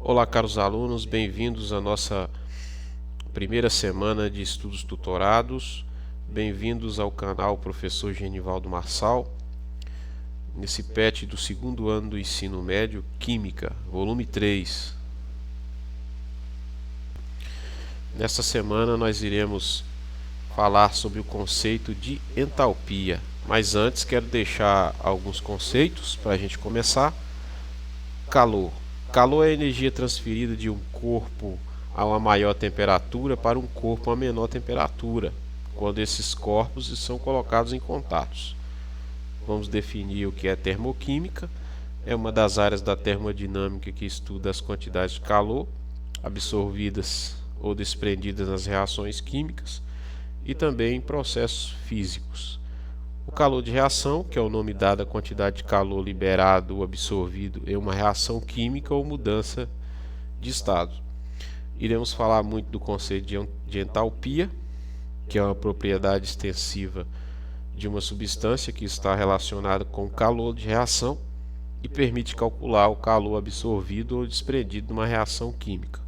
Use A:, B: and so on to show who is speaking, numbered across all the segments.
A: Olá, caros alunos, bem-vindos à nossa primeira semana de estudos tutorados. Bem-vindos ao canal Professor Genivaldo Marçal, nesse PET do segundo ano do ensino médio, Química, volume 3. Nesta semana nós iremos falar sobre o conceito de entalpia, mas antes quero deixar alguns conceitos para a gente começar. Calor. Calor é a energia transferida de um corpo a uma maior temperatura para um corpo a menor temperatura, quando esses corpos são colocados em contatos. Vamos definir o que é termoquímica. É uma das áreas da termodinâmica que estuda as quantidades de calor absorvidas ou desprendidas nas reações químicas e também processos físicos. O calor de reação, que é o nome dado à quantidade de calor liberado ou absorvido em uma reação química ou mudança de estado. Iremos falar muito do conceito de entalpia, que é uma propriedade extensiva de uma substância que está relacionada com o calor de reação e permite calcular o calor absorvido ou desprendido numa reação química.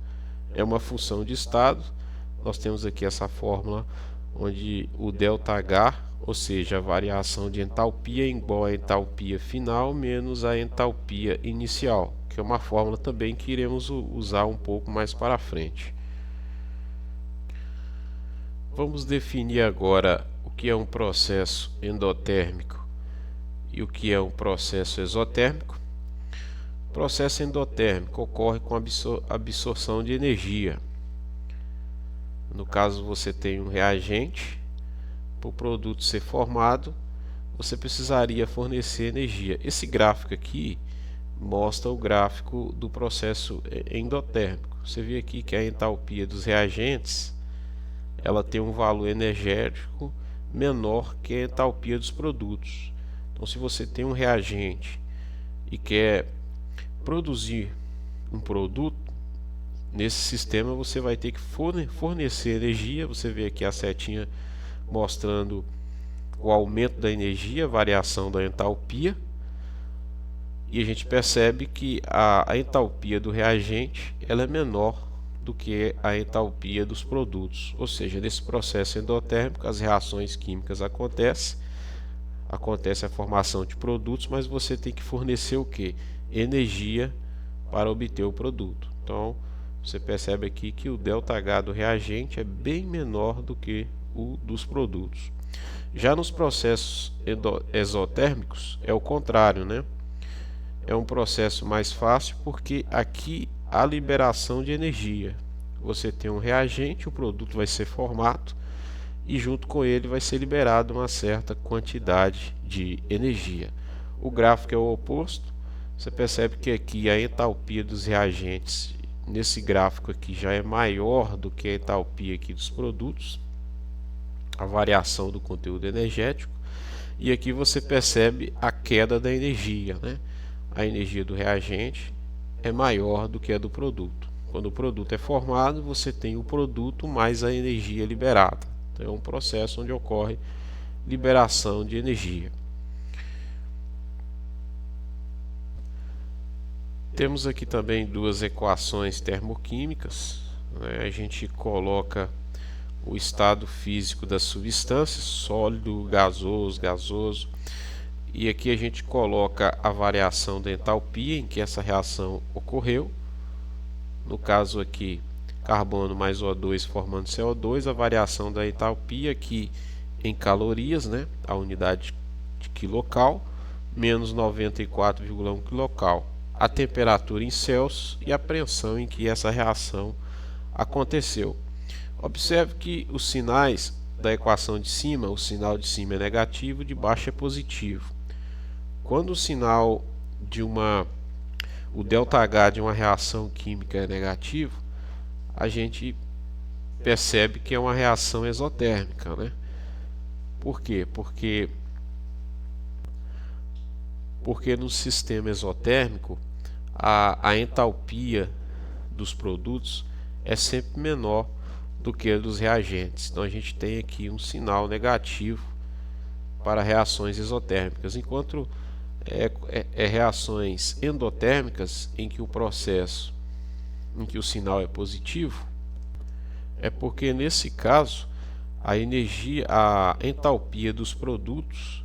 A: É uma função de estado. Nós temos aqui essa fórmula onde o ΔH, ou seja, a variação de entalpia, é igual à entalpia final menos a entalpia inicial, que é uma fórmula também que iremos usar um pouco mais para frente. Vamos definir agora o que é um processo endotérmico e o que é um processo exotérmico. O processo endotérmico ocorre com absorção de energia. No caso, você tem um reagente. Para o produto ser formado, você precisaria fornecer energia. Esse gráfico aqui mostra o gráfico do processo endotérmico. Você vê aqui que a entalpia dos reagentes ela tem um valor energético menor que a entalpia dos produtos. Então, se você tem um reagente e quer produzir um produto, nesse sistema você vai ter que fornecer energia. Você vê aqui a setinha mostrando o aumento da energia, a variação da entalpia, e a gente percebe que a entalpia do reagente ela é menor do que a entalpia dos produtos, ou seja, nesse processo endotérmico as reações químicas acontece a formação de produtos, mas você tem que fornecer o que? Energia para obter o produto. Então você percebe aqui que o ΔH do reagente é bem menor do que o dos produtos. Já nos processos exotérmicos é o contrário, né? É um processo mais fácil porque aqui há liberação de energia. Você tem um reagente, o produto vai ser formado e junto com ele vai ser liberado uma certa quantidade de energia. O gráfico é o oposto. Você percebe que aqui a entalpia dos reagentes nesse gráfico aqui já é maior do que a entalpia aqui dos produtos, a variação do conteúdo energético, e aqui você percebe a queda da energia, né? A energia do reagente é maior do que a do produto. Quando o produto é formado, você tem o produto mais a energia liberada. Então, é um processo onde ocorre liberação de energia. Temos aqui também duas equações termoquímicas, né? A gente coloca o estado físico das substâncias, sólido, gasoso, e aqui a gente coloca a variação da entalpia em que essa reação ocorreu. No caso aqui, carbono mais O2 formando CO2, a variação da entalpia aqui em calorias, né, a unidade de quilocal, menos 94,1 quilocal. A temperatura em Celsius e a pressão em que essa reação aconteceu. Observe que os sinais da equação de cima, o sinal de cima é negativo, de baixo é positivo. Quando o sinal o ΔH de uma reação química é negativo, a gente percebe que é uma reação exotérmica, né? Por quê? Porque no sistema exotérmico a entalpia dos produtos é sempre menor do que a dos reagentes. Então a gente tem aqui um sinal negativo para reações exotérmicas, enquanto reações endotérmicas em que o processo em que o sinal é positivo, é porque nesse caso a entalpia dos produtos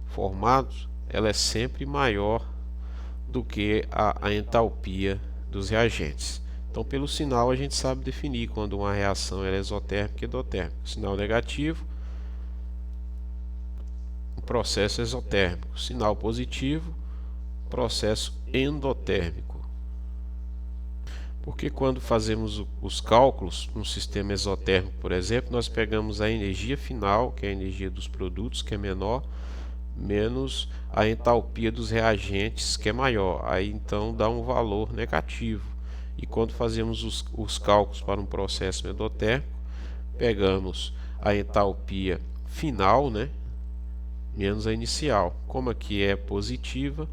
A: formados, ela é sempre maior do que a entalpia dos reagentes. Então, pelo sinal a gente sabe definir quando uma reação é exotérmica e endotérmica. Sinal negativo, o processo exotérmico. Sinal positivo, processo endotérmico. Porque quando fazemos os cálculos no sistema exotérmico, por exemplo, nós pegamos a energia final, que é a energia dos produtos, que é menor, menos a entalpia dos reagentes, que é maior. Aí então dá um valor negativo. E quando fazemos os cálculos para um processo endotérmico, pegamos a entalpia final, né, menos a inicial. Como aqui é positiva,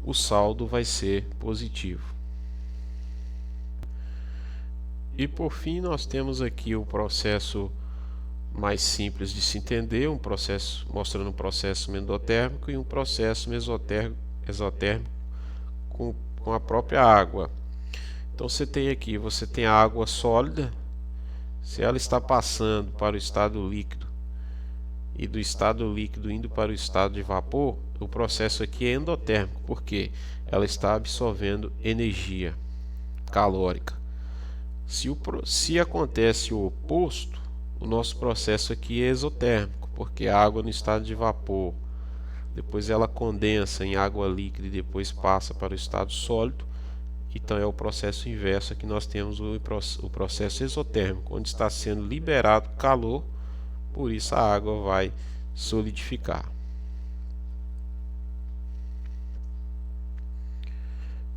A: o saldo vai ser positivo. E por fim nós temos aqui o processo mais simples de se entender, um processo mostrando um processo endotérmico e um processo exotérmico com a própria água. Então você tem a água sólida, se ela está passando para o estado líquido e do estado líquido indo para o estado de vapor, o processo aqui é endotérmico, porque ela está absorvendo energia calórica. Se acontece o oposto, o nosso processo aqui é exotérmico, porque a água no estado de vapor, depois ela condensa em água líquida e depois passa para o estado sólido. Então é o processo inverso, que nós temos o processo exotérmico, onde está sendo liberado calor, por isso a água vai solidificar.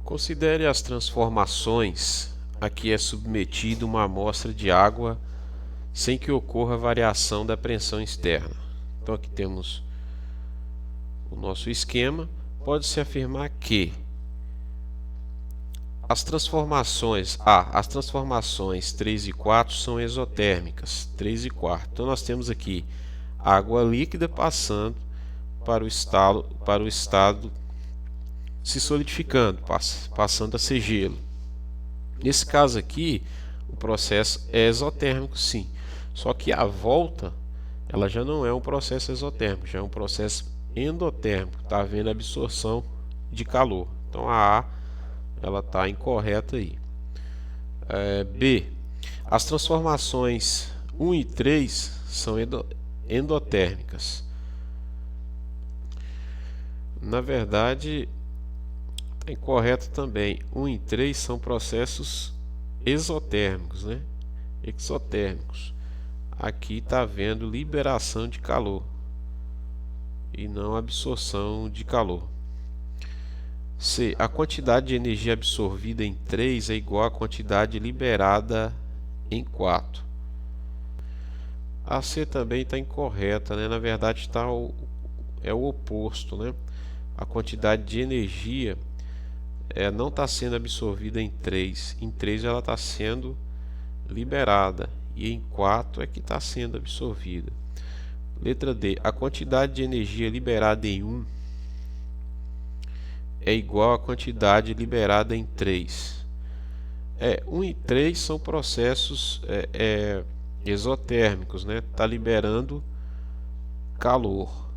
A: Considere as transformações a que é submetida uma amostra de água sem que ocorra variação da pressão externa. Então aqui temos o nosso esquema. Pode-se afirmar que as transformações 3 e 4 são exotérmicas, 3 e 4. Então nós temos aqui água líquida passando para o estado se solidificando, passando a ser gelo. Nesse caso aqui, o processo é exotérmico, sim. Só que a volta, ela já não é um processo exotérmico, já é um processo endotérmico. Está havendo absorção de calor. Então a A, ela está incorreta aí. B. As transformações 1 e 3 são endotérmicas. Na verdade, está incorreto também. 1 e 3 são processos exotérmicos, né? Exotérmicos. Aqui está havendo liberação de calor e não absorção de calor. C. A quantidade de energia absorvida em 3 é igual à quantidade liberada em 4. A C também está incorreta, né? Na verdade é o oposto, né? A quantidade de energia não está sendo absorvida em 3. Em 3 ela está sendo liberada e em 4 é que está sendo absorvida. Letra D. A quantidade de energia liberada em 1 é igual à quantidade liberada em 3. 1 e 3 são processos exotérmicos, né? Está liberando calor.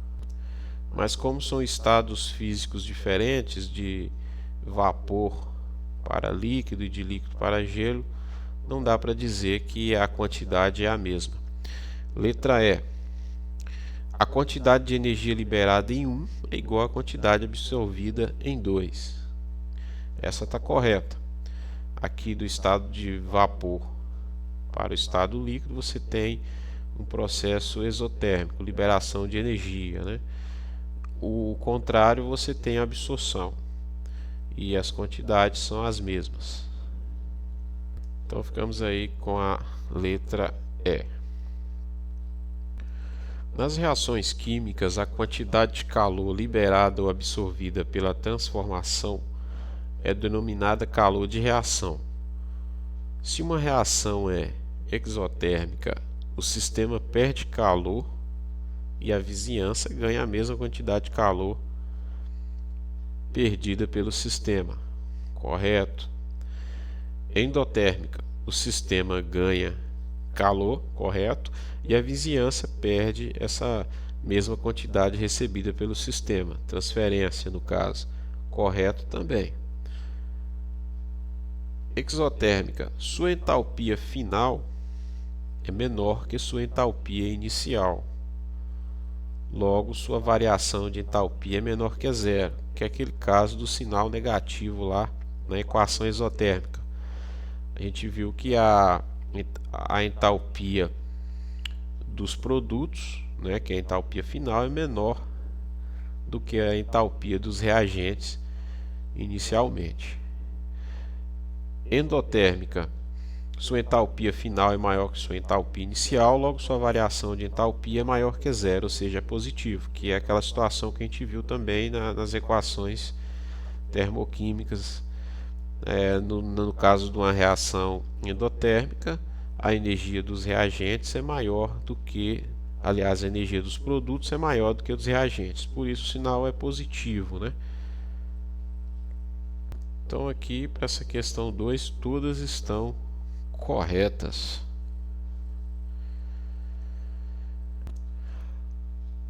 A: Mas como são estados físicos diferentes, de vapor para líquido e de líquido para gelo, não dá para dizer que a quantidade é a mesma. Letra E. A quantidade de energia liberada em 1 é igual à quantidade absorvida em 2. Essa está correta. Aqui do estado de vapor para o estado líquido você tem um processo exotérmico, liberação de energia, né? O contrário, você tem absorção e as quantidades são as mesmas. Então ficamos aí com a letra E. Nas reações químicas, a quantidade de calor liberada ou absorvida pela transformação é denominada calor de reação. Se uma reação é exotérmica, o sistema perde calor e a vizinhança ganha a mesma quantidade de calor perdida pelo sistema. Correto? Endotérmica, o sistema ganha calor, correto, e a vizinhança perde essa mesma quantidade recebida pelo sistema, transferência no caso, correto também. Exotérmica, sua entalpia final é menor que sua entalpia inicial. Logo, sua variação de entalpia é menor que zero, que é aquele caso do sinal negativo lá na equação exotérmica. A gente viu que a entalpia dos produtos, né, que é a entalpia final, é menor do que a entalpia dos reagentes inicialmente. Endotérmica, sua entalpia final é maior que sua entalpia inicial, logo sua variação de entalpia é maior que zero, ou seja, é positivo, que é aquela situação que a gente viu também nas equações termoquímicas. No caso de uma reação endotérmica, a energia dos reagentes é maior do que, aliás, a energia dos produtos é maior do que a dos reagentes, por isso o sinal é positivo, né? Então aqui para essa questão 2, todas estão corretas.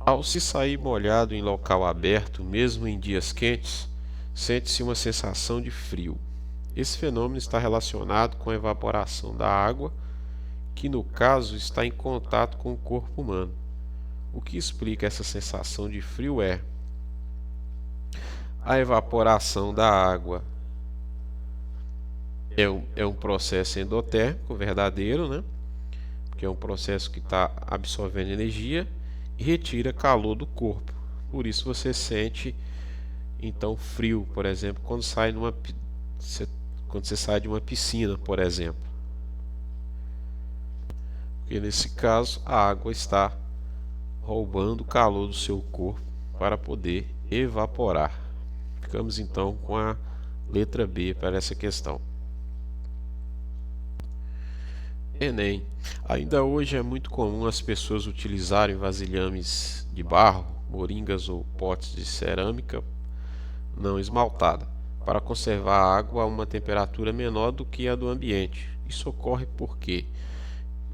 A: Ao se sair molhado em local aberto, mesmo em dias quentes, sente-se uma sensação de frio. Esse fenômeno está relacionado com a evaporação da água, que no caso está em contato com o corpo humano. O que explica essa sensação de frio é a evaporação da água. É um processo endotérmico verdadeiro, né? Que é um processo que está absorvendo energia e retira calor do corpo. Por isso você sente então frio, por exemplo, quando você sai de uma piscina, por exemplo. Porque nesse caso a água está roubando o calor do seu corpo para poder evaporar. Ficamos então com a letra B para essa questão. Enem. Ainda hoje é muito comum as pessoas utilizarem vasilhames de barro, moringas ou potes de cerâmica não esmaltada para conservar a água a uma temperatura menor do que a do ambiente. Isso ocorre por quê?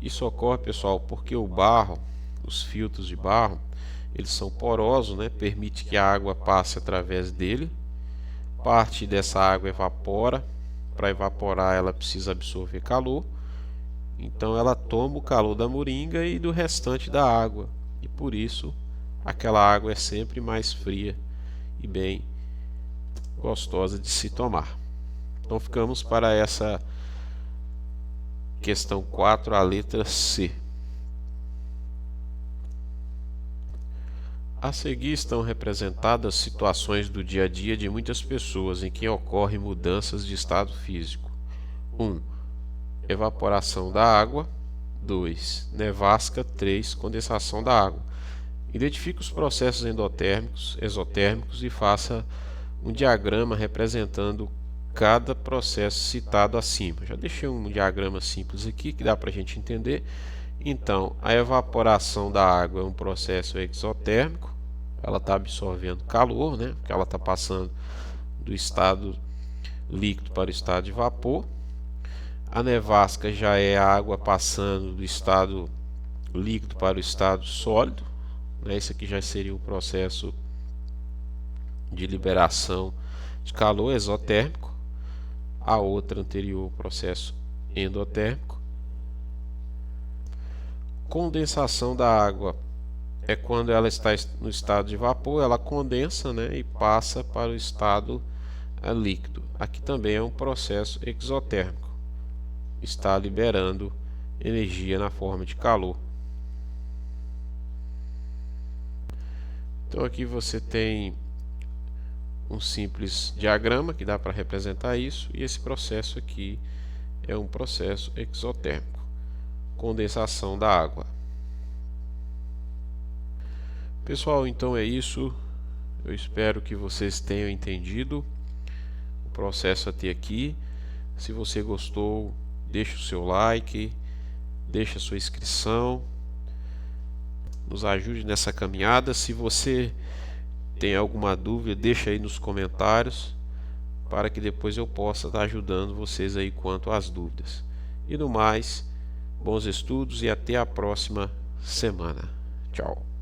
A: Isso ocorre, pessoal, porque o barro, os filtros de barro, eles são porosos, né? Permite que a água passe através dele. Parte dessa água evapora. Para evaporar, ela precisa absorver calor. Então ela toma o calor da moringa e do restante da água, e por isso aquela água é sempre mais fria e bem gostosa de se tomar. Então ficamos para essa questão 4, a letra C. A seguir estão representadas situações do dia a dia de muitas pessoas em que ocorrem mudanças de estado físico. 1. Evaporação da água. 2. Nevasca. 3. Condensação da água. Identifique os processos endotérmicos, exotérmicos e faça um diagrama representando cada processo citado acima. Já deixei um diagrama simples aqui que dá para a gente entender. Então, a evaporação da água é um processo exotérmico. Ela está absorvendo calor, né? Porque ela está passando do estado líquido para o estado de vapor. A nevasca já é a água passando do estado líquido para o estado sólido, né? Esse aqui já seria o processo de liberação de calor exotérmico. A outra anterior, o processo endotérmico. Condensação da água é quando ela está no estado de vapor, ela condensa, né, e passa para o estado líquido. Aqui também é um processo exotérmico. Está liberando energia na forma de calor. Então aqui você tem um simples diagrama que dá para representar isso, e esse processo aqui é um processo exotérmico, condensação da água. Pessoal, então é isso. Eu espero que vocês tenham entendido o processo até aqui. Se você gostou, deixe o seu like, deixe a sua inscrição, nos ajude nessa caminhada. Se você tem alguma dúvida, deixa aí nos comentários, para que depois eu possa estar ajudando vocês aí quanto às dúvidas. E no mais, bons estudos e até a próxima semana. Tchau.